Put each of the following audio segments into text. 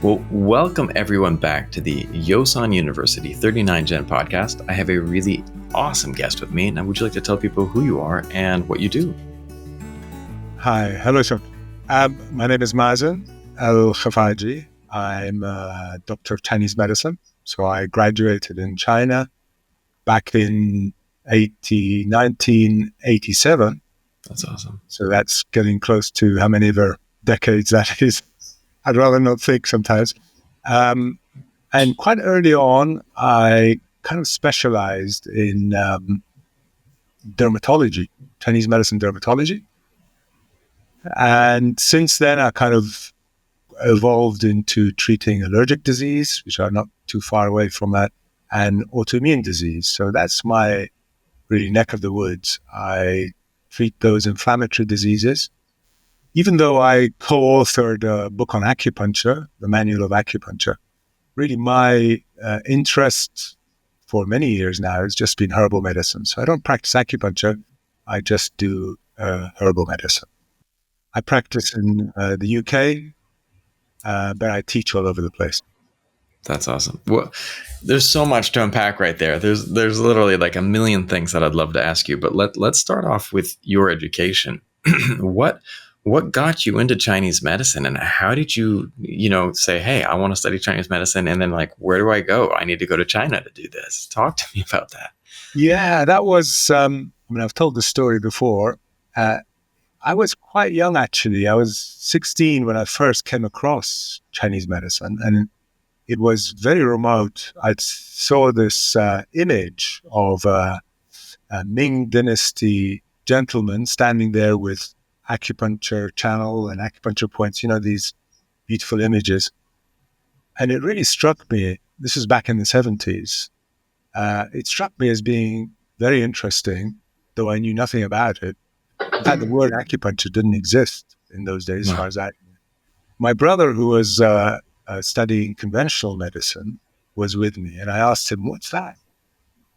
Well, welcome everyone back to the Yosan University 39 Gen podcast. I have a really awesome guest with me. Now, would you like to tell people who you are and what you do? Hi, hello, sir. My name is Mazin Al-Khafaji. I'm a doctor of Chinese medicine. So I graduated in China back in 1987. That's awesome. So that's getting close to how many other decades that is. I'd rather not think sometimes. And quite early on, I kind of specialized in dermatology, Chinese medicine dermatology. And since then, I kind of evolved into treating allergic disease, which are not too far away from that, and autoimmune disease. So that's my really neck of the woods. I treat those inflammatory diseases. Even though I co-authored a book on acupuncture, the Manual of Acupuncture, really my interest for many years now has just been herbal medicine. So I don't practice acupuncture, I just do herbal medicine. I practice in the UK, but I teach all over the place. That's awesome. Well, there's so much to unpack right there. There's literally like a million things that I'd love to ask you, but let's start off with your education. What got you into Chinese medicine, and how did you say, hey, I want to study Chinese medicine, and then like, where do I go? I need to go to China to do this. Talk to me about that. Yeah, that was, I've told the story before. I was quite young, actually. I was 16 when I first came across Chinese medicine, and it was very remote. I saw this image of a Ming Dynasty gentleman standing there with acupuncture channel and acupuncture points, these beautiful images. And it really struck me, this was back in the 70s, it struck me as being very interesting, though I knew nothing about it. In fact, the word acupuncture didn't exist in those days, as far as I knew. My brother, who was studying conventional medicine, was with me, and I asked him, what's that?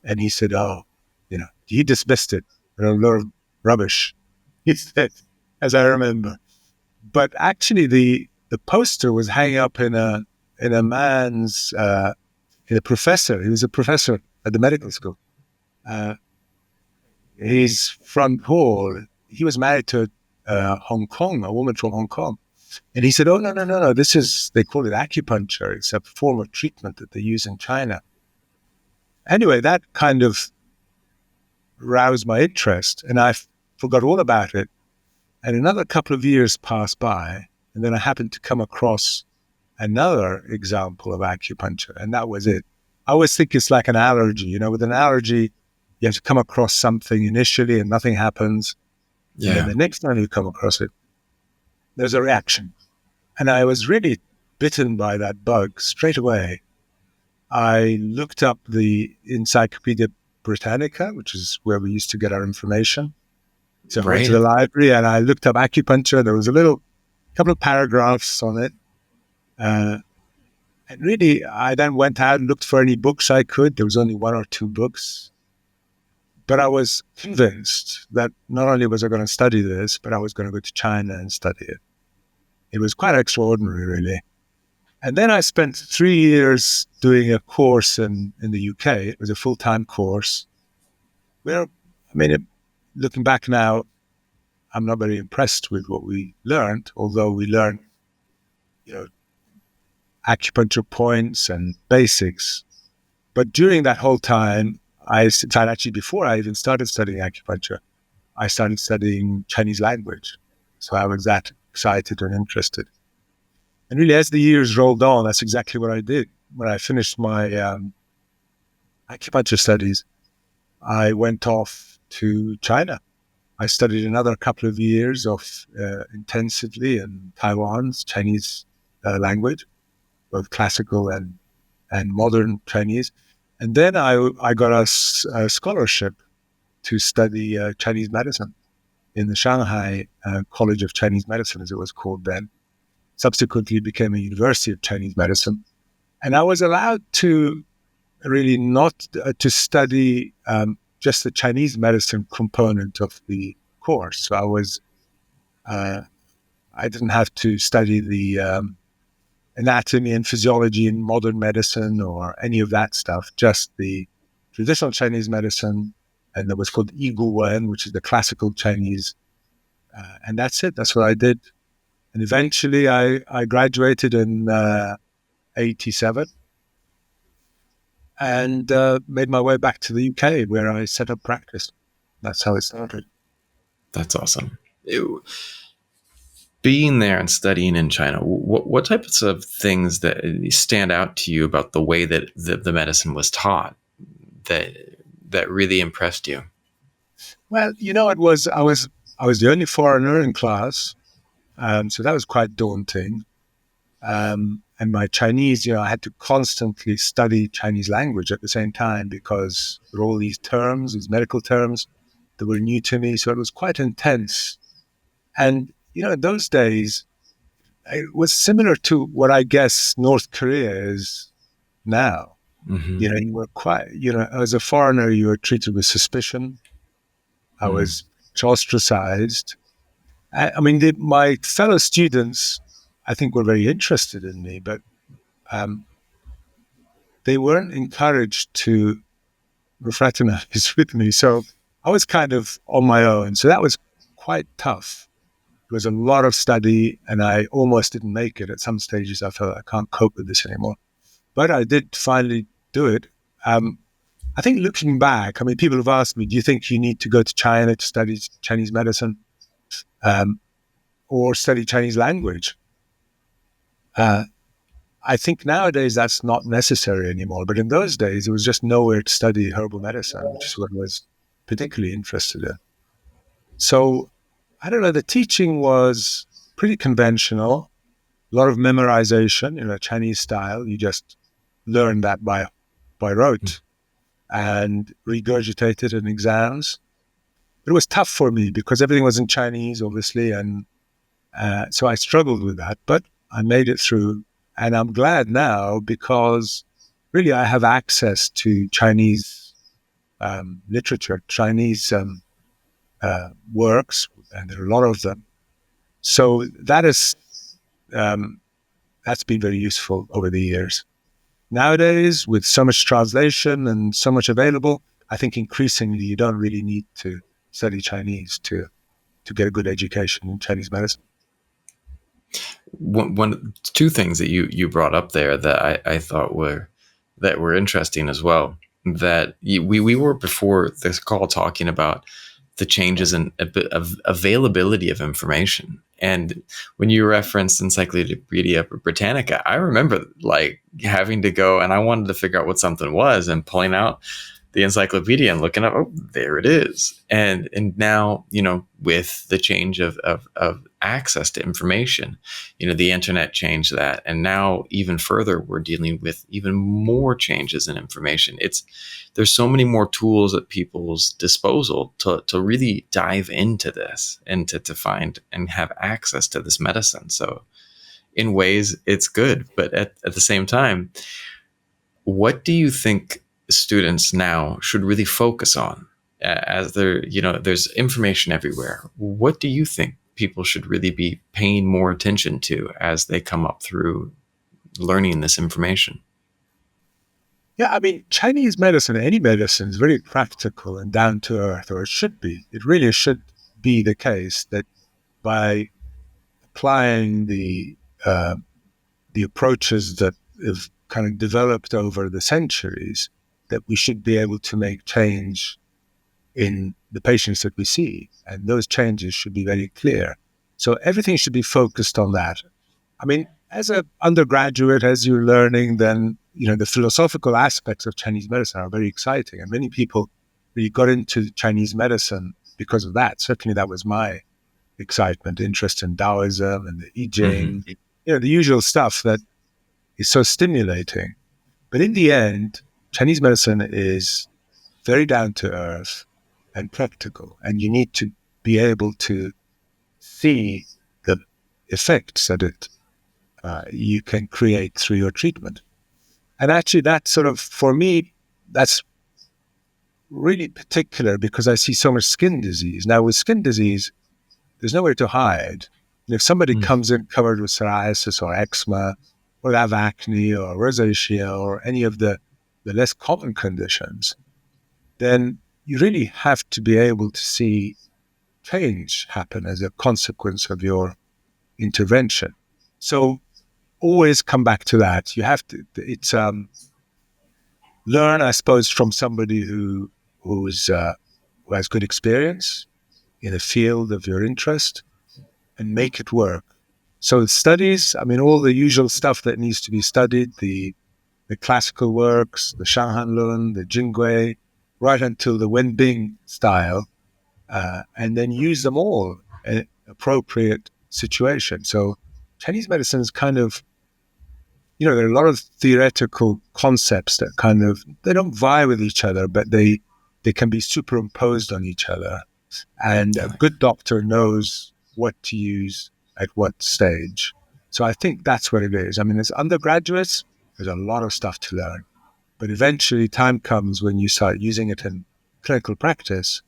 And he said, he dismissed it. A lot of rubbish, he said, as I remember. But actually, the poster was hanging up in a man's, in a professor. He was a professor at the medical school. His front hall, he was married to a woman from Hong Kong. And he said, oh, no, they call it acupuncture. It's a form of treatment that they use in China. Anyway, that kind of roused my interest, and I forgot all about it. And another couple of years passed by, and then I happened to come across another example of acupuncture, and that was it. I always think it's like an allergy. With an allergy, you have to come across something initially and nothing happens. Yeah. And then the next time you come across it, there's a reaction. And I was really bitten by that bug straight away. I looked up the Encyclopedia Britannica, which is where we used to get our information. So I went to the library and I looked up acupuncture. There was a couple of paragraphs on it. And really, I then went out and looked for any books I could. There was only one or two books. But I was convinced that not only was I going to study this, but I was going to go to China and study it. It was quite extraordinary, really. And then I spent 3 years doing a course in the UK. It was a full-time course where, looking back now, I'm not very impressed with what we learned, although we learned, acupuncture points and basics. But during that whole time, actually before I even started studying acupuncture, I started studying Chinese language. So I was that excited and interested. And really, as the years rolled on, that's exactly what I did. When I finished my acupuncture studies, I went off to China. I studied another couple of years of intensively in Taiwan's Chinese language, both classical and modern Chinese. And then I got a scholarship to study Chinese medicine in the Shanghai College of Chinese Medicine, as it was called then. Subsequently became a University of Chinese Medicine. And I was allowed to really not to study just the Chinese medicine component of the course. So I didn't have to study the anatomy and physiology in modern medicine or any of that stuff, just the traditional Chinese medicine, and there was called Yigu Wen, which is the classical Chinese. And that's it. That's what I did. And eventually I graduated in 87 and made my way back to the UK where I set up practice. That's how it started. That's awesome. Being there and studying in China, what types of things that stand out to you about the way that the medicine was taught that really impressed you? Well, I was the only foreigner in class, so that was quite daunting. And my Chinese, I had to constantly study Chinese language at the same time because there were all these terms, these medical terms that were new to me. So it was quite intense. And, in those days, it was similar to what I guess North Korea is now. Mm-hmm. You were quite, as a foreigner, you were treated with suspicion. I was ostracized. I mean, my fellow students, I think, were very interested in me, but they weren't encouraged to fraternize with me. So I was kind of on my own. So that was quite tough. It was a lot of study, and I almost didn't make it. At some stages, I felt I can't cope with this anymore. But I did finally do it. I think looking back, I mean, people have asked me, do you think you need to go to China to study Chinese medicine or study Chinese language? I think nowadays that's not necessary anymore. But in those days, there was just nowhere to study herbal medicine, which is what I was particularly interested in. So, I don't know, the teaching was pretty conventional, a lot of memorization in a Chinese style. You just learn that by rote and regurgitate it in exams. But it was tough for me because everything was in Chinese, obviously, and so I struggled with that. But I made it through. And I'm glad now because really I have access to Chinese literature, Chinese works, and there are a lot of them. So that's been very useful over the years. Nowadays, with so much translation and so much available, I think increasingly you don't really need to study Chinese to get a good education in Chinese medicine. Two things that you brought up there that I thought were interesting as well. That we were before this call talking about the changes in availability of information. And when you referenced Encyclopedia Britannica, I remember like having to go and I wanted to figure out what something was and pulling out the encyclopedia and looking up, oh, there it is. And now, with the change of access to information, the internet changed that. And now even further, we're dealing with even more changes in information. There's so many more tools at people's disposal to really dive into this and to find and have access to this medicine. So in ways it's good, but at the same time, what do you think students now should really focus on as there's information everywhere? What do you think people should really be paying more attention to as they come up through learning this information? Yeah, I mean, Chinese medicine, any medicine, is very practical and down to earth, or it should be. It really should be the case that by applying the approaches that have kind of developed over the centuries, that we should be able to make change in the patients that we see. And those changes should be very clear. So everything should be focused on that. I mean, as an undergraduate, as you're learning, then, the philosophical aspects of Chinese medicine are very exciting. And many people really got into Chinese medicine because of that. Certainly that was my excitement, interest in Taoism and the I Ching, the usual stuff that is so stimulating. But in the end, Chinese medicine is very down to earth and practical. And you need to be able to see the effects that you can create through your treatment. And actually, that sort of, for me, that's really particular because I see so much skin disease. Now, with skin disease, there's nowhere to hide. And if somebody comes in covered with psoriasis or eczema or have acne or rosacea or any of the less common conditions, then you really have to be able to see change happen as a consequence of your intervention. So always come back to that. You have to, it's learn, I suppose, from somebody who has good experience in a field of your interest and make it work. So studies, I mean, all the usual stuff that needs to be studied, the classical works, the Shanhanlun, the Jingui, right until the Wenbing style, and then use them all in appropriate situation. So Chinese medicine is kind of, there are a lot of theoretical concepts that they don't vie with each other, but they can be superimposed on each other. And a good doctor knows what to use at what stage. So I think that's what it is. I mean, as undergraduates, there's a lot of stuff to learn. But eventually time comes when you start using it in clinical practice.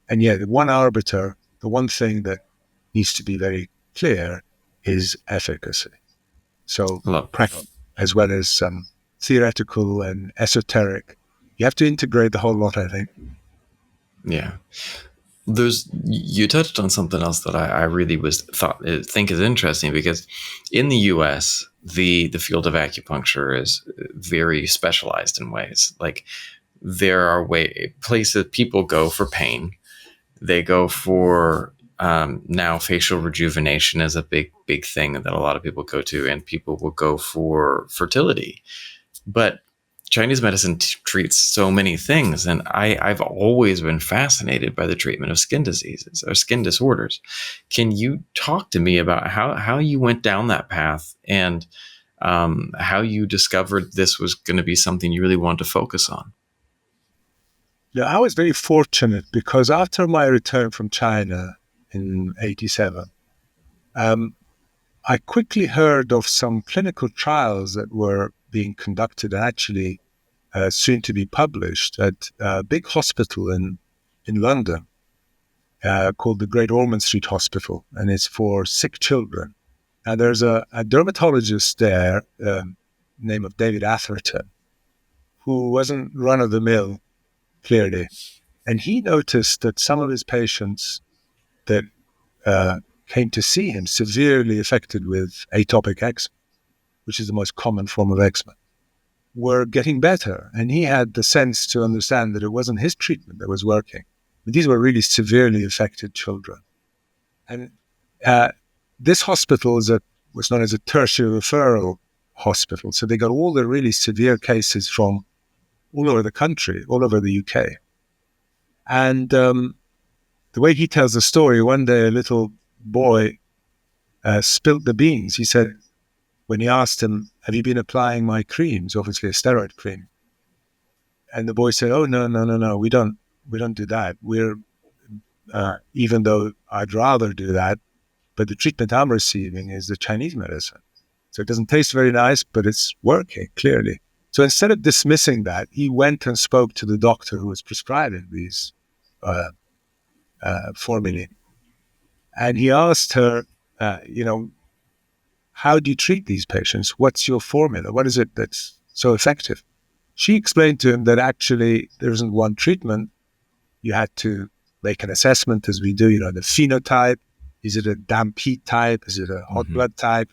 And yeah, the one arbiter, the one thing that needs to be very clear is efficacy. So Look, practice as well as theoretical and esoteric. You have to integrate the whole lot, I think. yeah. You touched on something else that I really think is interesting, because in the US, the field of acupuncture is very specialized in ways. Like, there are places people go for pain. They go for now facial rejuvenation is a big thing that a lot of people go to, and people will go for fertility. But Chinese medicine treats so many things, and I've always been fascinated by the treatment of skin diseases or skin disorders. Can you talk to me about how you went down that path, and how you discovered this was going to be something you really wanted to focus on? Yeah, I was very fortunate because after my return from China in 87, I quickly heard of some clinical trials that were being conducted and actually soon to be published at a big hospital in London called the Great Ormond Street Hospital, and it's for sick children. And there's a dermatologist there, name of David Atherton, who wasn't run-of-the-mill, clearly. And he noticed that some of his patients that came to see him severely affected with atopic eczema, which is the most common form of eczema, were getting better. And he had the sense to understand that it wasn't his treatment that was working. But these were really severely affected children. And this hospital was known as a tertiary referral hospital. So they got all the really severe cases from all over the country, all over the UK. And the way he tells the story, one day a little boy spilled the beans. He said, when he asked him, have you been applying my creams, obviously a steroid cream? And the boy said, oh, no, we don't do that. We're, even though I'd rather do that, but the treatment I'm receiving is the Chinese medicine. So it doesn't taste very nice, but it's working, clearly. So instead of dismissing that, he went and spoke to the doctor who was prescribing these formulae. And he asked her, how do you treat these patients? What's your formula? What is it that's so effective? She explained to him that actually there isn't one treatment. You had to make an assessment, as we do, the phenotype. Is it a damp heat type? Is it a hot blood type?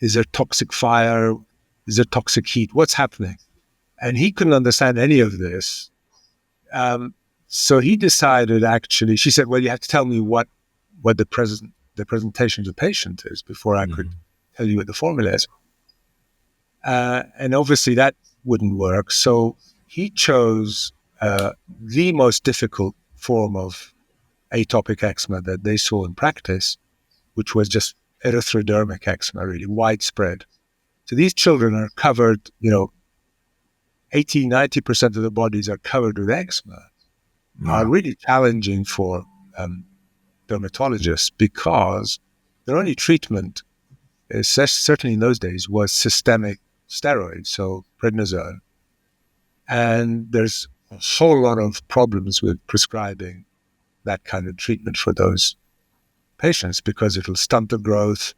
Is there toxic fire? Is there toxic heat? What's happening? And he couldn't understand any of this. So he decided, actually, she said, well, you have to tell me what the presentation to the patient is before I could tell you what the formula is. And obviously that wouldn't work. So he chose the most difficult form of atopic eczema that they saw in practice, which was just erythrodermic eczema, really widespread. So these children are covered, 80, 90% of the bodies are covered with eczema, are really challenging for dermatologists because their only treatment, certainly in those days, was systemic steroids, so prednisone. And there's a whole lot of problems with prescribing that kind of treatment for those patients because it'll stunt the growth.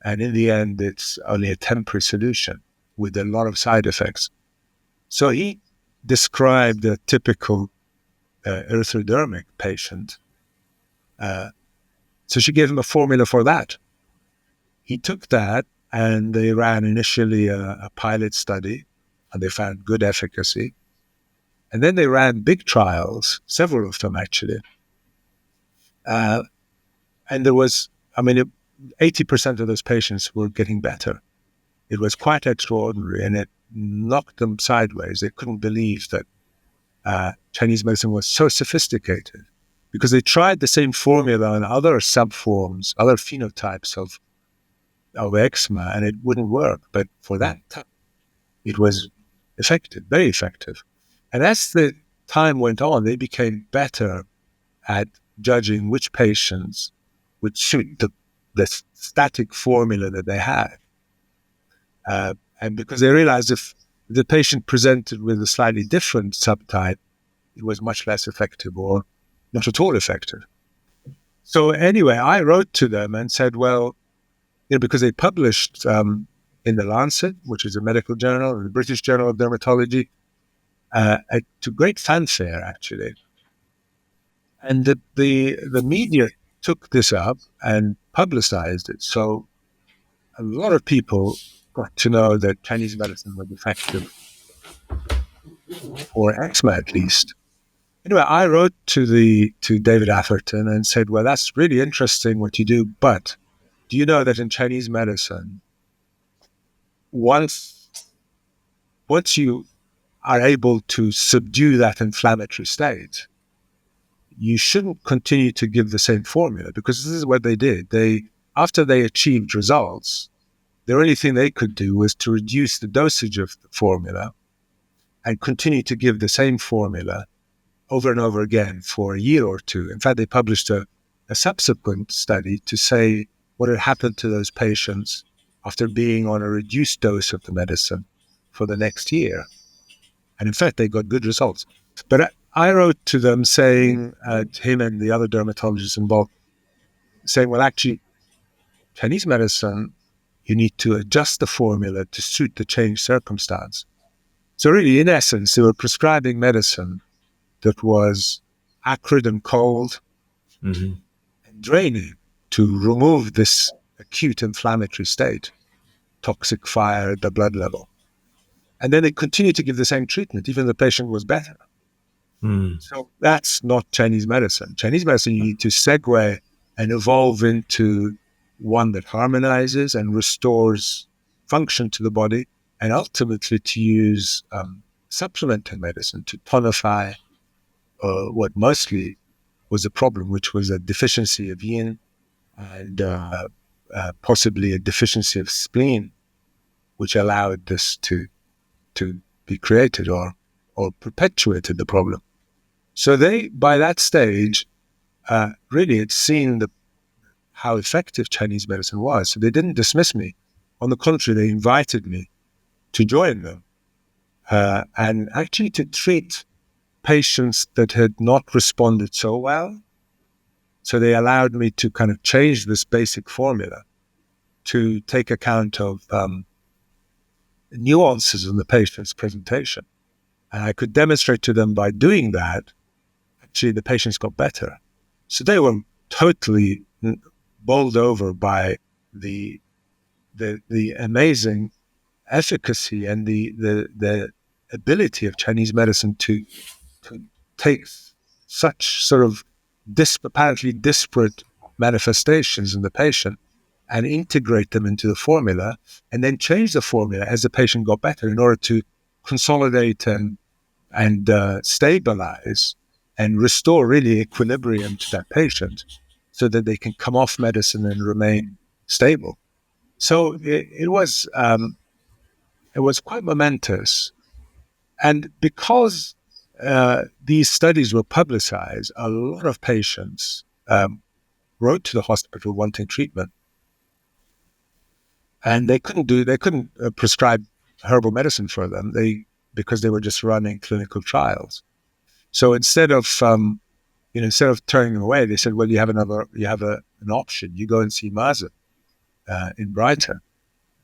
And in the end, it's only a temporary solution with a lot of side effects. So he described a typical erythrodermic patient. So she gave him a formula for that. He took that, and they ran initially a pilot study, and they found good efficacy. And then they ran big trials, several of them actually. And there was, 80% of those patients were getting better. It was quite extraordinary, and it knocked them sideways. They couldn't believe that Chinese medicine was so sophisticated, because they tried the same formula on other subforms, other phenotypes of eczema, and it wouldn't work. But for that time, it was effective, very effective. And as the time went on, they became better at judging which patients would suit the static formula that they had. And because they realized if the patient presented with a slightly different subtype, it was much less effective or not at all effective. So anyway, I wrote to them and said, well, because they published in the Lancet, which is a medical journal, and the British Journal of Dermatology, to great fanfare, actually. And the media took this up and publicized it. So a lot of people got to know that Chinese medicine was effective for eczema, at least. Anyway, I wrote to David Atherton and said, well, that's really interesting what you do, but do you know that in Chinese medicine, once you are able to subdue that inflammatory state, you shouldn't continue to give the same formula, because this is what they did. After they achieved results, the only thing they could do was to reduce the dosage of the formula and continue to give the same formula over and over again for a year or two. In fact, they published a subsequent study to say what had happened to those patients after being on a reduced dose of the medicine for the next year. And in fact, they got good results. But I wrote to them saying, to him and the other dermatologists involved, saying, well, actually, Chinese medicine, you need to adjust the formula to suit the changed circumstance. So really, in essence, they were prescribing medicine that was acrid and cold and draining to remove this acute inflammatory state, toxic fire at the blood level. And then they continued to give the same treatment, even the patient was better. So that's not Chinese medicine. Chinese medicine, you need to segue and evolve into one that harmonizes and restores function to the body, and ultimately to use supplemental medicine to tonify what mostly was a problem, which was a deficiency of yin and possibly a deficiency of spleen, which allowed this to be created or perpetuated the problem. So they, by that stage, really had seen how effective Chinese medicine was. So they didn't dismiss me. On the contrary, they invited me to join them and actually to treat patients that had not responded so well. So they allowed me to kind of change this basic formula to take account of nuances in the patient's presentation. And I could demonstrate to them by doing that, actually the patients got better. So they were totally bowled over by the amazing efficacy and the ability of Chinese medicine to take such sort of apparently disparate manifestations in the patient and integrate them into the formula, and then change the formula as the patient got better in order to consolidate and stabilize and restore really equilibrium to that patient so that they can come off medicine and remain stable. So it was quite momentous. And because these studies were publicized, a lot of patients wrote to the hospital wanting treatment. And they couldn't prescribe herbal medicine for them because they were just running clinical trials. So instead of turning them away, they said, well, you have an option. You go and see Mazin. in Brighton.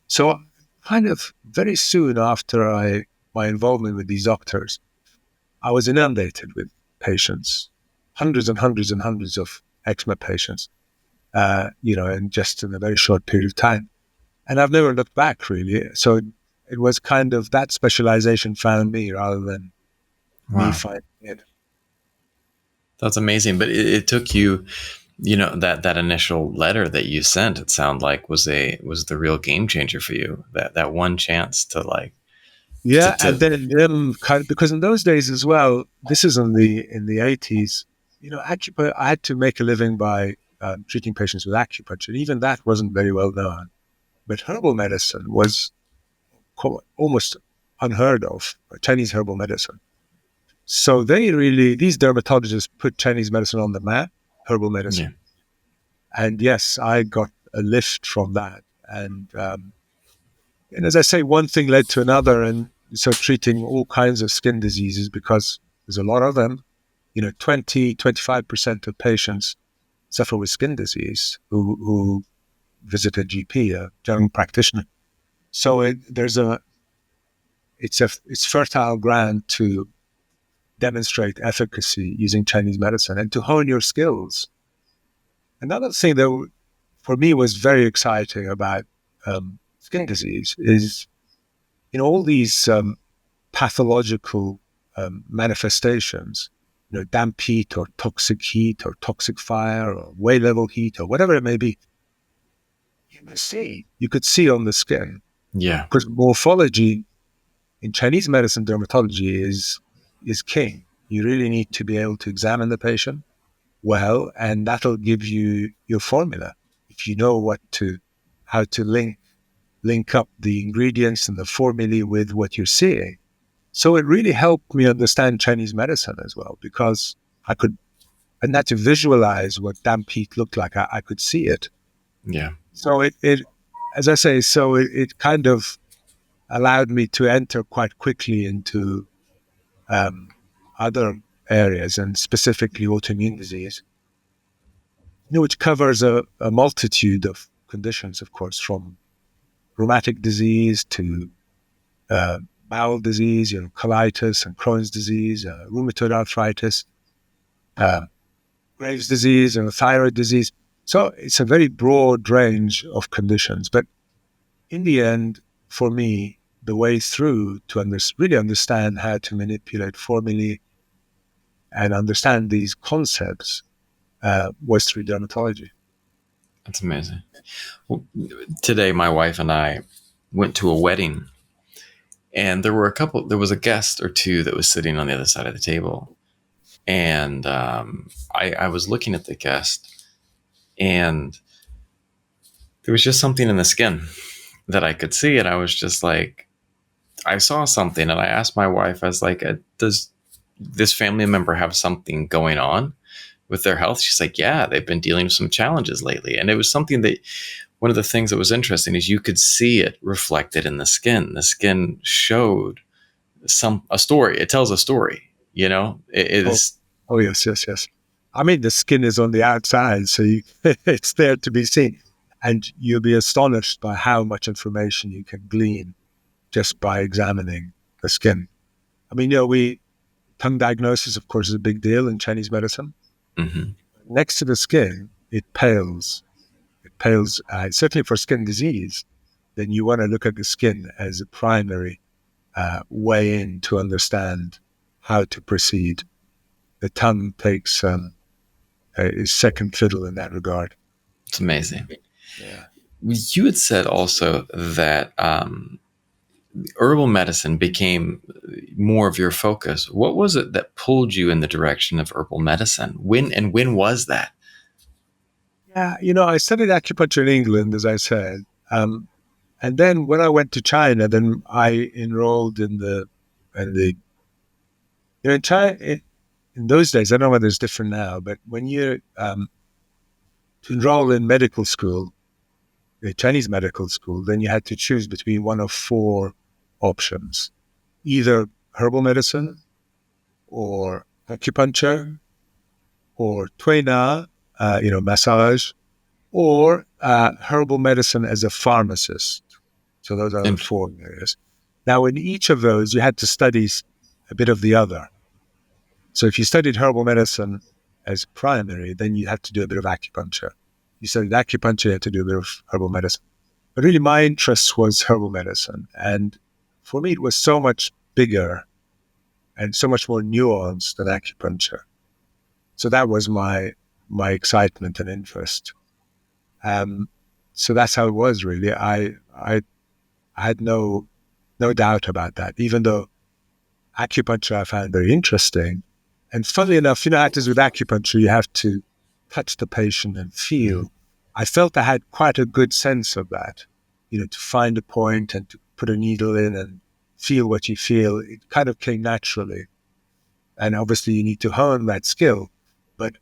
So kind of very soon after my involvement with these doctors, I was inundated with patients, hundreds and hundreds and hundreds of eczema patients, and just in a very short period of time. And I've never looked back really. So it was kind of that specialization found me rather than me Wow. finding it. That's amazing. But it took you, that initial letter that you sent, it sounded like was the real game changer for you. That one chance to like Yeah, and to then kind of, because in those days as well, this is in the 80s. I had to make a living by treating patients with acupuncture. Even that wasn't very well known, but herbal medicine was almost unheard of. Chinese herbal medicine. So these dermatologists put Chinese medicine on the map, herbal yeah. medicine, and yes, I got a lift from that. And as I say, one thing led to another, and so treating all kinds of skin diseases because there's a lot of them. 25% of patients suffer with skin disease who visit a GP, a general practitioner. So it's fertile ground to demonstrate efficacy using Chinese medicine and to hone your skills. Another thing that for me was very exciting about skin disease is all these pathological manifestations, damp heat or toxic fire or wave level heat or whatever it may be. You could see on the skin Yeah. because morphology in Chinese medicine, dermatology is king. You really need to be able to examine the patient well, and that'll give you your formula if you know how to link up the ingredients and the formulae with what you're seeing. So it really helped me understand Chinese medicine as well because I had to visualize what damp heat looked like. I could see it. Yeah. So it as I say, it kind of allowed me to enter quite quickly into um, other areas and specifically autoimmune disease, which covers a multitude of conditions, of course, from rheumatic disease to uh, bowel disease, colitis and Crohn's disease, rheumatoid arthritis, uh, Graves' disease, and thyroid disease. So it's a very broad range of conditions. But in the end, for me, the way through to really understand how to manipulate formulae and understand these concepts was through dermatology. That's amazing. Well, today, my wife and I went to a wedding, and there was a guest or two that was sitting on the other side of the table. And I was looking at the guest, and there was just something in the skin that I could see. And I was just like, I saw something, and I asked my wife, I was like, does this family member have something going on with their health? She's like, yeah, they've been dealing with some challenges lately. And it was something that one of the things that was interesting is you could see it reflected in the skin. The skin showed a story. It tells a story, it Oh, is. oh yes, yes, yes. I mean, the skin is on the outside, so it's there to be seen. And you'll be astonished by how much information you can glean just by examining the skin. I mean, tongue diagnosis, of course, is a big deal in Chinese medicine. Mhm. Next to the skin, it pales. It pales, certainly for skin disease. Then you want to look at the skin as a primary way in to understand how to proceed. The tongue takes is second fiddle in that regard. It's amazing. Yeah. You had said also that herbal medicine became more of your focus. What was it that pulled you in the direction of herbal medicine? When was that? Yeah, I studied acupuncture in England, as I said. And then when I went to China, then I enrolled in the in China, in those days, I don't know whether it's different now, but when you to enroll in medical school, the Chinese medical school, then you had to choose between one of four options: either herbal medicine, or acupuncture, or tuina, massage, or herbal medicine as a pharmacist. So those are the Int- four areas. Now, in each of those, you had to study a bit of the other. So if you studied herbal medicine as primary, then you had to do a bit of acupuncture. You studied acupuncture, you had to do a bit of herbal medicine. But really, my interest was herbal medicine. And for me, it was so much bigger and so much more nuanced than acupuncture. So that was my excitement and interest. Um, so that's how it was really. I had no doubt about that, even though acupuncture I found very interesting. And funnily enough, you know, as with acupuncture, you have to touch the patient and Mhm. feel. I felt I had quite a good sense of that, you know, to find a point and to put a needle in and feel what you feel. It kind of came naturally. And obviously you need to hone that skill, but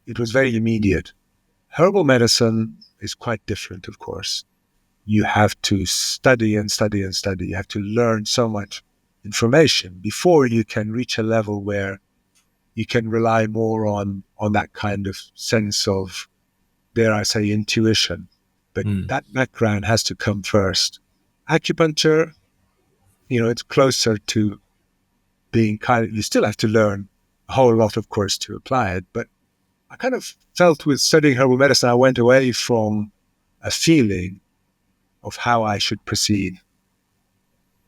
it was very immediate. Herbal medicine is quite different, of course. You have to study and study and study. You have to learn so much information before you can reach a level where you can rely more on that kind of sense of, dare I say, intuition. But Mm. that background has to come first. Acupuncture, you know, it's closer to being kind of, you still have to learn a whole lot, of course, to apply it. But I kind of felt with studying herbal medicine, I went away from a feeling of how I should proceed.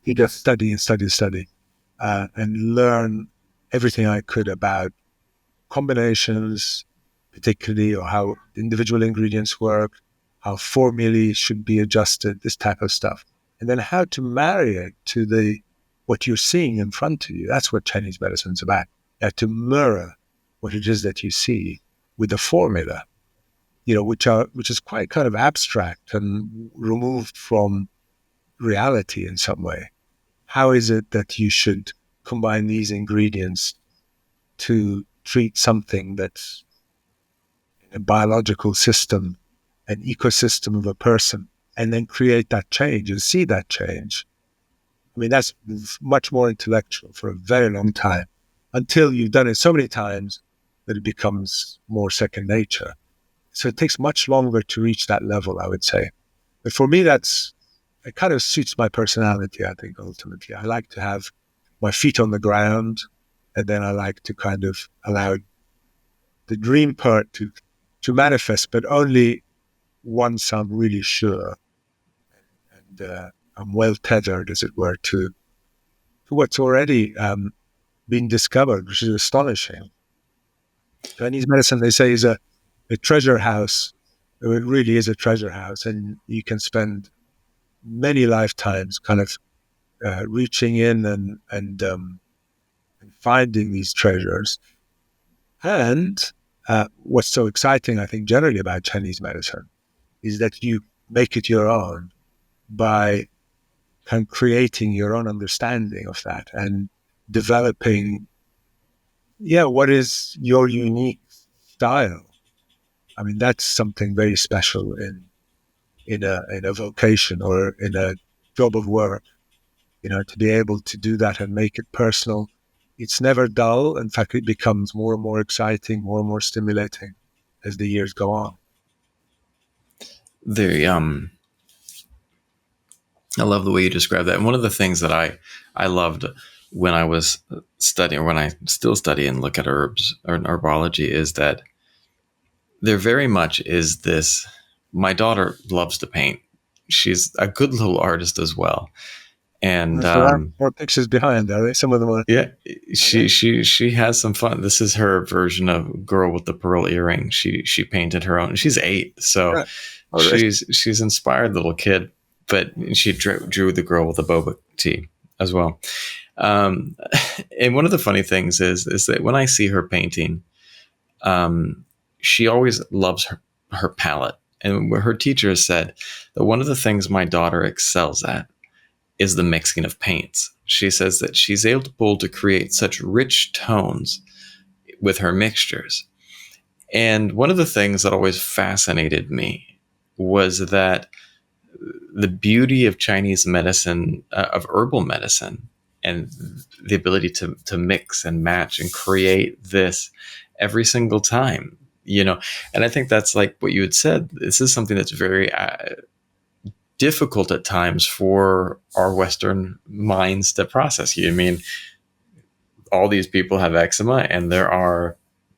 You just study and study and study and learn everything I could about combinations, particularly, or how individual ingredients work, how formulae should be adjusted, this type of stuff. And then how to marry it to what you're seeing in front of you. That's what Chinese medicine is about. You have to mirror what it is that you see with the formula, you know, which is quite kind of abstract and removed from reality in some way. How is it that you should combine these ingredients to treat something that's a biological system, an ecosystem of a person, and then create that change and see that change? I mean, that's much more intellectual for a very long time until you've done it so many times that it becomes more second nature. So it takes much longer to reach that level, I would say. But for me, it kind of suits my personality, I think, ultimately. I like to have my feet on the ground, and then I like to kind of allow the dream part to manifest, but only once I'm really sure and I'm well tethered, as it were, to what's already been discovered, which is astonishing. Chinese medicine, they say, is a treasure house. It really is a treasure house, and you can spend many lifetimes kind of reaching in and finding these treasures. And what's so exciting, I think, generally about Chinese medicine is that you make it your own by kind of creating your own understanding of that and developing, yeah, what is your unique style. I mean, that's something very special in a vocation or in a job of work. You know, to be able to do that and make it personal. It's never dull. In fact, it becomes more and more exciting, more and more stimulating as the years go on. The I love the way you describe that. And one of the things that I loved when I was studying, or when I still study and look at herbs or herbology, is that there very much is this. My daughter loves to paint. She's a good little artist as well, and So there are more pictures behind, are they? Some of them are. yeah, Okay. she has some fun. This is her version of Girl with the Pearl Earring. She painted her own. She's 8, so Yeah. All right. she's inspired little kid. But she drew the girl with the boba tea as well. Um, and one of the funny things is that when I see her painting, um, she always loves her palette. And her teacher has said that one of the things my daughter excels at is the mixing of paints. She says that she's able to create such rich tones with her mixtures. And one of the things that always fascinated me was that the beauty of Chinese medicine, of herbal medicine, and the ability to mix and match and create this every single time. And I think that's like what you had said. This is something that's very difficult at times for our Western minds to process. I mean, all these people have eczema, and there are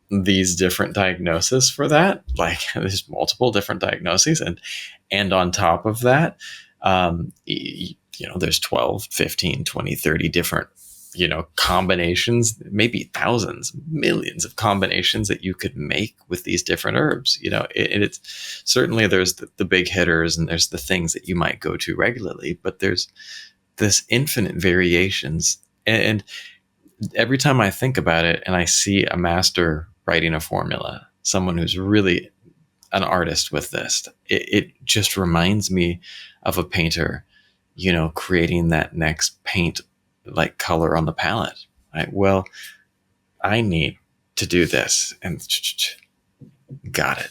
these different diagnoses for that. Like there's multiple different diagnoses, and on top of that, there's 12, 15, 20, 30 different combinations, maybe thousands, millions of combinations that you could make with these different herbs. And it's certainly, there's the big hitters, and there's the things that you might go to regularly, but there's this infinite variations. And every time I think about it and I see a master writing a formula, someone who's really an artist with this, it just reminds me of a painter, creating that next paint like color on the palette. Right? Well, I need to do this, and got it.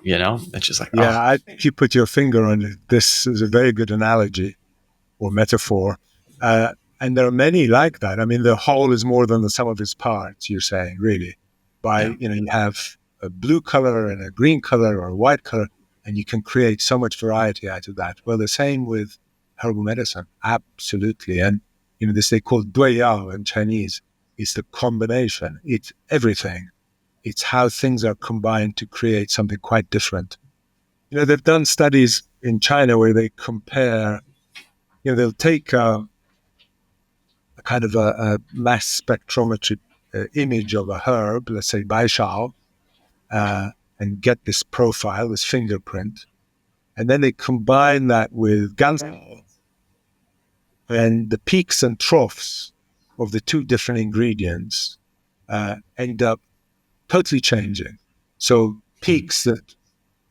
It's just like, Yeah, I think you put your finger on it. This is a very good analogy or metaphor. And there are many like that. I mean, the whole is more than the sum of its parts, you're saying, really. Yeah. You have a blue color and a green color or a white color, and you can create so much variety out of that. Well, the same with herbal medicine. Absolutely. And, this they call 对药 in Chinese. It's the combination. It's everything. It's how things are combined to create something quite different. They've done studies in China where they compare, they'll take a kind of a mass spectrometry image of a herb, let's say baishao, and get this profile, this fingerprint. And then they combine that with ganzhao, and the peaks and troughs of the two different ingredients end up totally changing. So peaks that,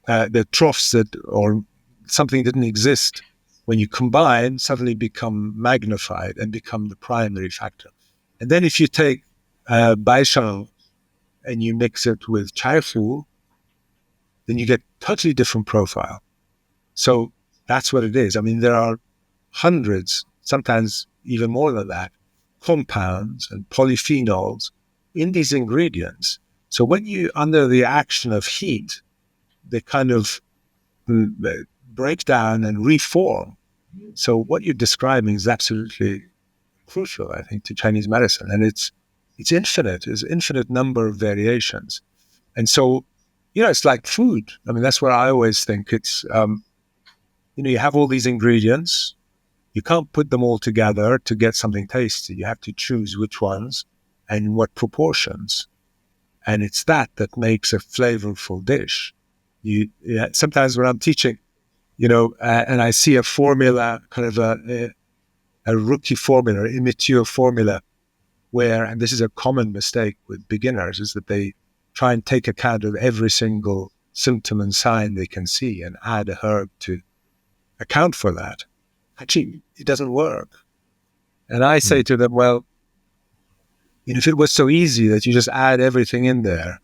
the troughs that, or something didn't exist, when you combine, suddenly become magnified and become the primary factor. And then if you take baishao and you mix it with chaifu, then you get totally different profile. So that's what it is. I mean, there are hundreds, sometimes even more than that, compounds and polyphenols in these ingredients. So when you, under the action of heat, they kind of break down and reform. So what you're describing is absolutely crucial, I think, to Chinese medicine. And it's infinite. There's infinite number of variations. And so, it's like food. I mean, that's what I always think. It's, you have all these ingredients. You can't put them all together to get something tasty. You have to choose which ones and in what proportions. And it's that makes a flavorful dish. Sometimes when I'm teaching, and I see a formula, kind of a rookie formula, immature formula, where, and this is a common mistake with beginners, is that they try and take account of every single symptom and sign they can see and add a herb to account for that. Actually, it doesn't work. And I say to them, well, if it was so easy that you just add everything in there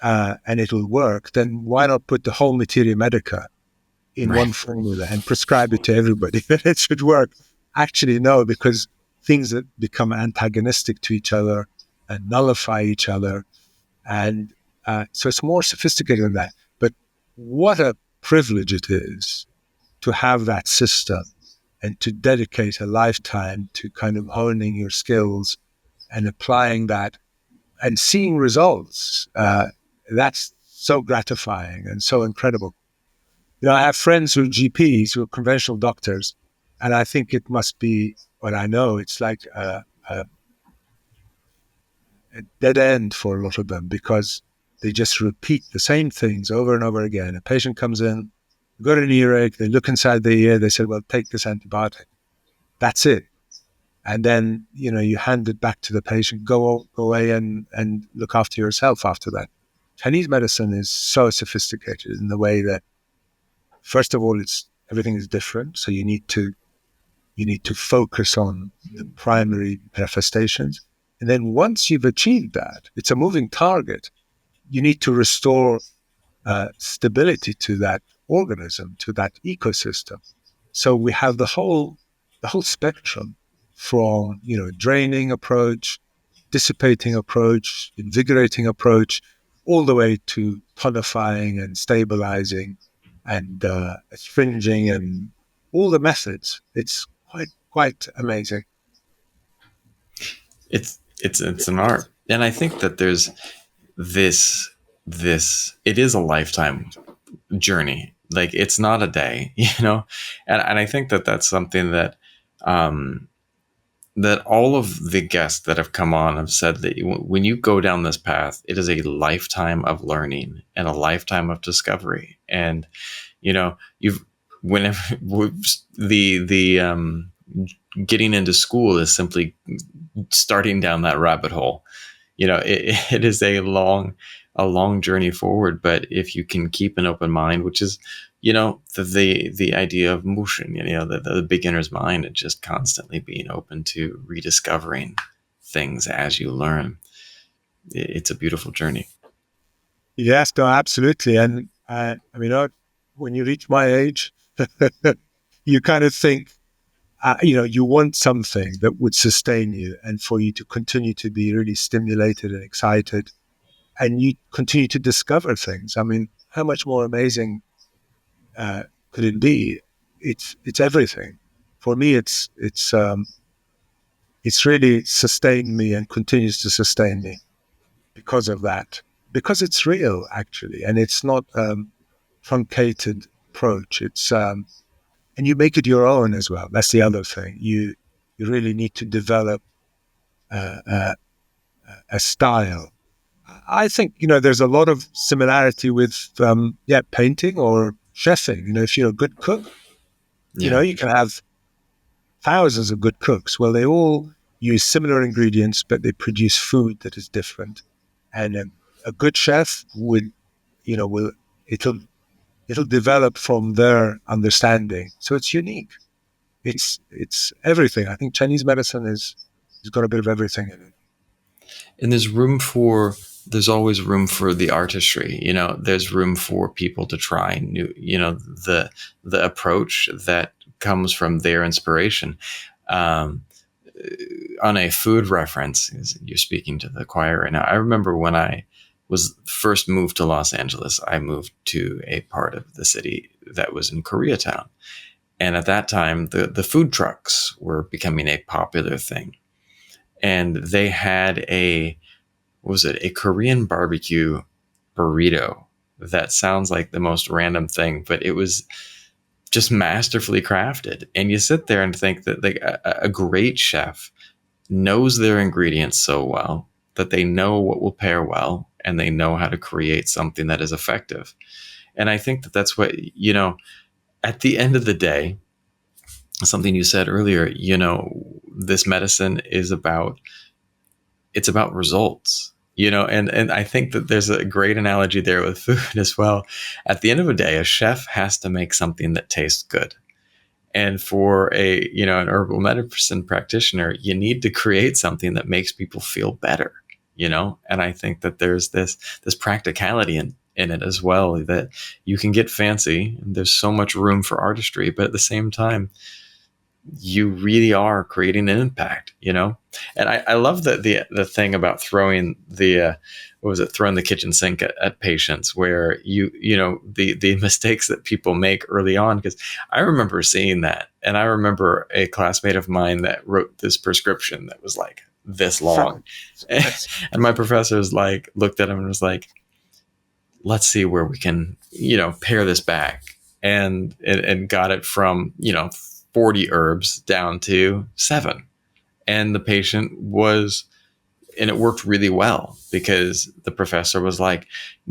and it'll work, then why not put the whole materia medica in one formula and prescribe it to everybody? That it should work. Actually, no, because things that become antagonistic to each other and nullify each other. And so it's more sophisticated than that. But what a privilege it is to have that system and to dedicate a lifetime to kind of honing your skills and applying that and seeing results. That's so gratifying and so incredible. I have friends who are GPs, who are conventional doctors, and I think it must be, what I know, it's like a dead end for a lot of them, because they just repeat the same things over and over again. A patient comes in, got an earache, they look inside the ear, they say, well, take this antibiotic. That's it. And then, you hand it back to the patient, go away and look after yourself after that. Chinese medicine is so sophisticated in the way that, first of all, everything is different. So you need to focus on the primary manifestations. And then once you've achieved that, it's a moving target. You need to restore stability to that organism, to that ecosystem. So we have the whole spectrum from, draining approach, dissipating approach, invigorating approach. all the way to tonifying and stabilizing and astringing and all the methods. It's quite amazing. It's an art, and I think that there's this it is a lifetime journey. Like, it's not a day, and I think that that's something that um that all of the guests that have come on have said, that when you go down this path, it is a lifetime of learning and a lifetime of discovery. And you've whenever the getting into school is simply starting down that rabbit hole. It is a long journey forward, but if you can keep an open mind, which is the idea of motion, the beginner's mind, and just constantly being open to rediscovering things as you learn, it's a beautiful journey. Yes, no, absolutely. And I mean, when you reach my age, you kind of think, you want something that would sustain you and for you to continue to be really stimulated and excited, and you continue to discover things. I mean, how much more amazing could it be? It's everything. For me, it's really sustained me and continues to sustain me because of that. Because it's real, actually, and it's not truncated approach. It's and you make it your own as well. That's the other thing. You really need to develop uh, uh, a style. I think there's a lot of similarity with painting or chefing. If you're a good cook, Yeah. you can have thousands of good cooks. Well, they all use similar ingredients, but they produce food that is different. And a good chef will it'll it'll develop from their understanding. So it's unique. It's everything. I think Chinese medicine has got a bit of everything in it. And there's always room for the artistry. There's room for people to try new, the approach that comes from their inspiration. um, on a food reference, you're speaking to the choir right now. I remember when I was first moved to Los Angeles, I moved to a part of the city that was in Koreatown. And at that time, the food trucks were becoming a popular thing. And they had what was it, a Korean barbecue burrito that sounds like the most random thing, but it was just masterfully crafted. And you sit there and think that a great chef knows their ingredients so well that they know what will pair well, and they know how to create something that is effective. And I think that that's what, at the end of the day, something you said earlier, this medicine is about results. And I think that there's a great analogy there with food as well. At the end of the day, a chef has to make something that tastes good. And for an herbal medicine practitioner, you need to create something that makes people feel better. And I think that there's this practicality in it as well, that you can get fancy and there's so much room for artistry, but at the same time, you really are creating an impact. And I love the thing about throwing throwing the kitchen sink at patients, where the mistakes that people make early on. Because I remember seeing that, and I remember a classmate of mine that wrote this prescription that was like this long. And my professors looked at him and was like, let's see where we can pare this back, and got it from 40 herbs down to 7. And the patient and it worked really well, because the professor was like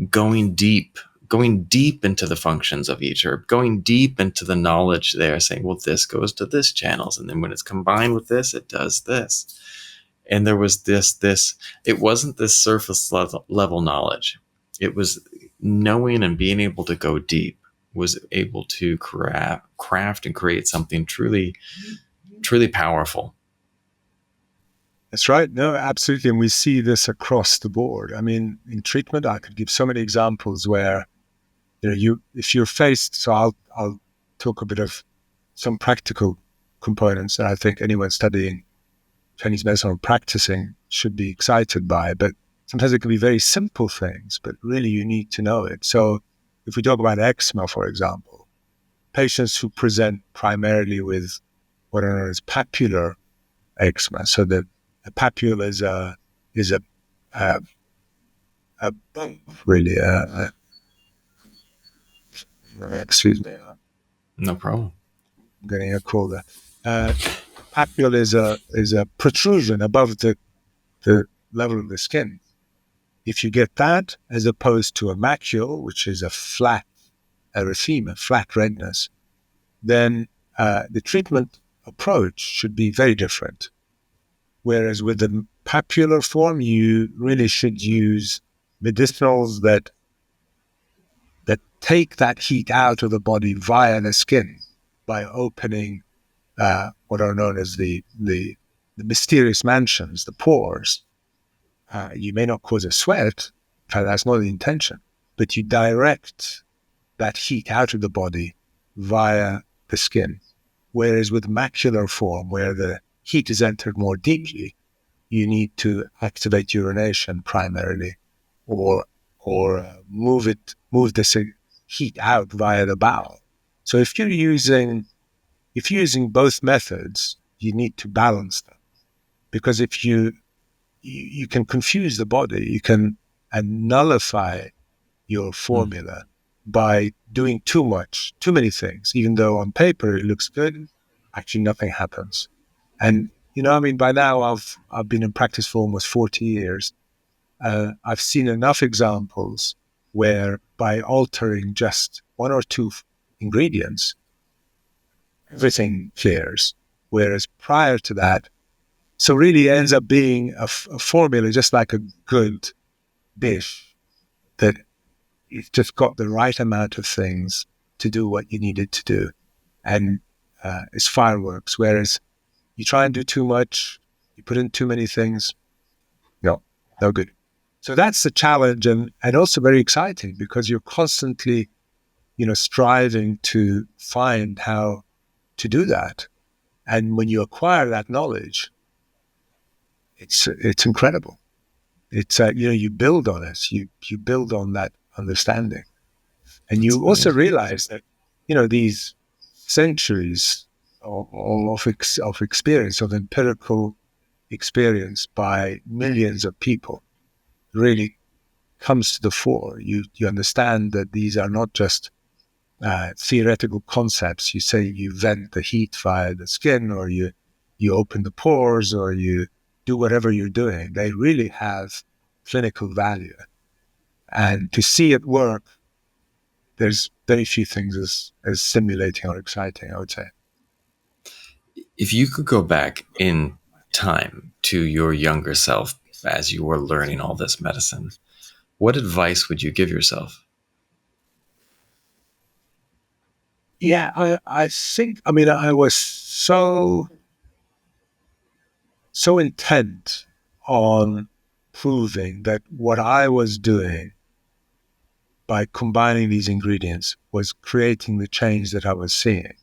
going deep into the functions of each herb, going deep into the knowledge there, saying, well, this goes to this channels, and then when it's combined with this, it does this. And there was this it wasn't this surface level knowledge. It was knowing and being able to go deep, was able to craft and create something truly, truly powerful. That's right. No, absolutely. And we see this across the board. I mean, in treatment, I could give so many examples where, if you're faced, so I'll talk a bit of some practical components that I think anyone studying Chinese medicine or practicing should be excited by. But sometimes it can be very simple things, but really you need to know it. So if we talk about eczema, for example, patients who present primarily with what are known as papular eczema. So the papule is a, a bump, really. Excuse me, No problem. I'm getting a cold. Uh, Papule is a protrusion above the level of the skin. If you get that, as opposed to a macule, which is a flat erythema, flat redness, then the treatment approach should be very different. Whereas with the papular form, you really should use medicinals that take that heat out of the body via the skin by opening what are known as the mysterious mansions, the pores. You may not cause a sweat, that's not the intention, but you direct that heat out of the body via the skin. Whereas with macular form, where the heat is entered more deeply, you need to activate urination primarily, or move the heat out via the bowel. So if you're using both methods, you need to balance them, because if you can confuse the body, you can nullify your formula by doing too many things, even though on paper it looks good. Actually, nothing happens. And by now I've been in practice for almost 40 years. I've seen enough examples where by altering just one or two ingredients, everything clears. Whereas prior to that, so really it ends up being a formula, just like a good dish, that it's just got the right amount of things to do what you need it to do. And it's fireworks. Whereas you try and do too much, you put in too many things, no good. So that's the challenge, and also very exciting, because you're constantly, striving to find how to do that. And when you acquire that knowledge, it's incredible. It's you build on it. You build on that understanding, and you also realize that these centuries of experience, of empirical experience by millions of people, really comes to the fore. You understand that these are not just theoretical concepts. You say you vent the heat via the skin, or you open the pores, or you do whatever you're doing. They really have clinical value. And to see it work, there's very few things as stimulating or exciting, I would say. If you could go back in time to your younger self as you were learning all this medicine, what advice would you give yourself? Yeah, I think, I was so intent on proving that what I was doing by combining these ingredients was creating the change that I was seeing.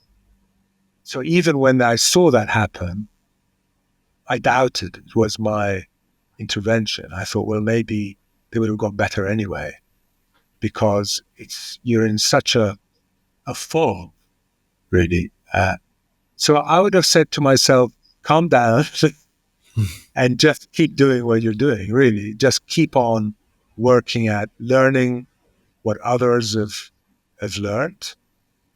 So even when I saw that happen, I doubted it was my intervention. I thought, well, maybe they would have got better anyway, because you're in such a fog, really. So I would have said to myself, calm down and just keep doing what you're doing, really. Just keep on working at learning what others have learned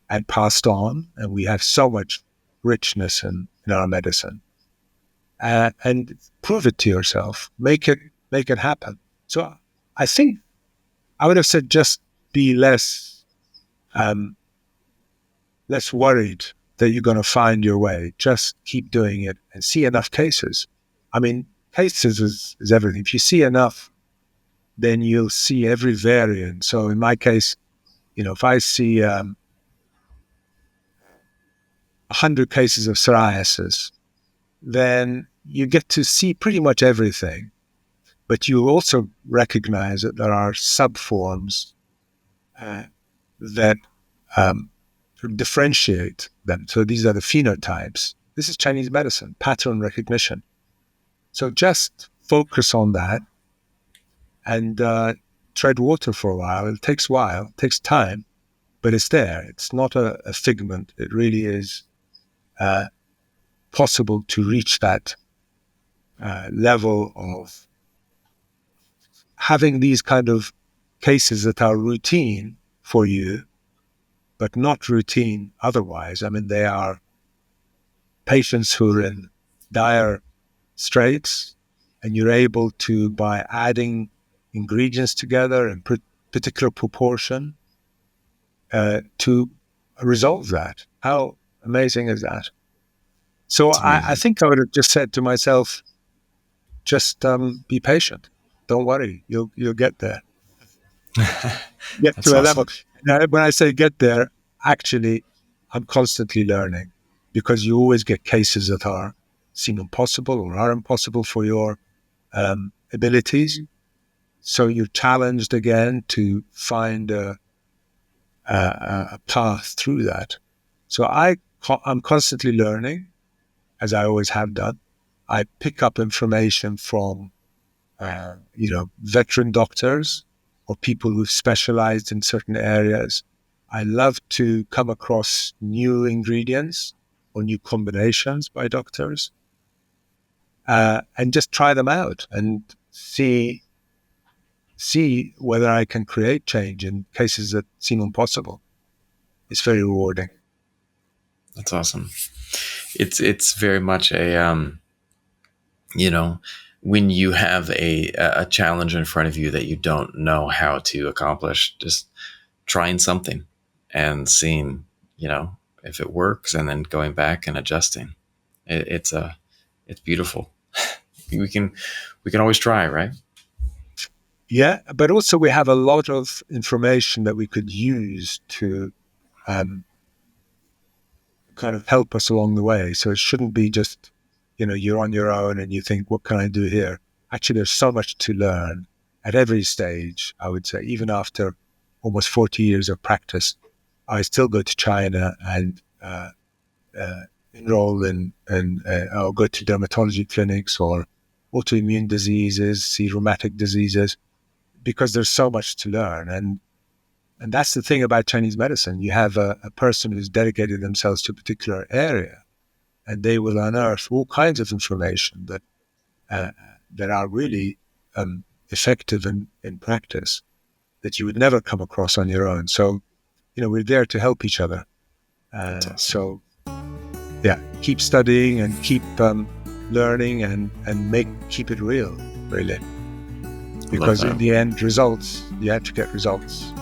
and passed on. And we have so much richness in our medicine. And prove it to yourself. Make it happen. So I think I would have said, just be less worried that you're going to find your way. Just keep doing it and see enough cases. Cases is everything. If you see enough, then you'll see every variant. So in my case, if I see 100 cases of psoriasis, then you get to see pretty much everything. But you also recognize that there are subforms that differentiate them. So these are the phenotypes. This is Chinese medicine, pattern recognition. So just focus on that and tread water for a while. It takes a while, it takes time, but it's there. It's not a figment. It really is possible to reach that level of having these kind of cases that are routine for you, but not routine otherwise. I mean, they are patients who are in dire straits, and you're able to, by adding ingredients together in particular proportion, to resolve that. How amazing is that? So It's I amazing. think I would have just said to myself, just be patient. Don't worry, you'll get there. Get That's to a level. awesome. Now, when I say get there, actually, I'm constantly learning, because you always get cases that seem impossible or are impossible for your abilities. So you're challenged again to find a path through that. So I'm constantly learning, as I always have done. I pick up information from veteran doctors or people who've specialized in certain areas. I love to come across new ingredients or new combinations by doctors, and just try them out and see whether I can create change in cases that seem impossible. It's very rewarding. That's awesome. It's very much a you know, when you have a challenge in front of you that you don't know how to accomplish, just trying something and seeing, if it works, and then going back and adjusting. It's beautiful. we can we can always try, right? Yeah, but also we have a lot of information that we could use to um, kind of help us along the way. So it shouldn't be just, you're on your own and you think, what can I do here? Actually, there's so much to learn at every stage, I would say. Even after almost 40 years of practice, I still go to China and enroll or go to dermatology clinics or autoimmune diseases, see rheumatic diseases, because there's so much to learn. And that's the thing about Chinese medicine. You have a person who's dedicated themselves to a particular area, and they will unearth all kinds of information that are really effective in practice that you would never come across on your own. So, we're there to help each other. That's awesome. So, yeah, keep studying and keep learning and keep it real, really. I love Because in that. the end, results, you have to get results.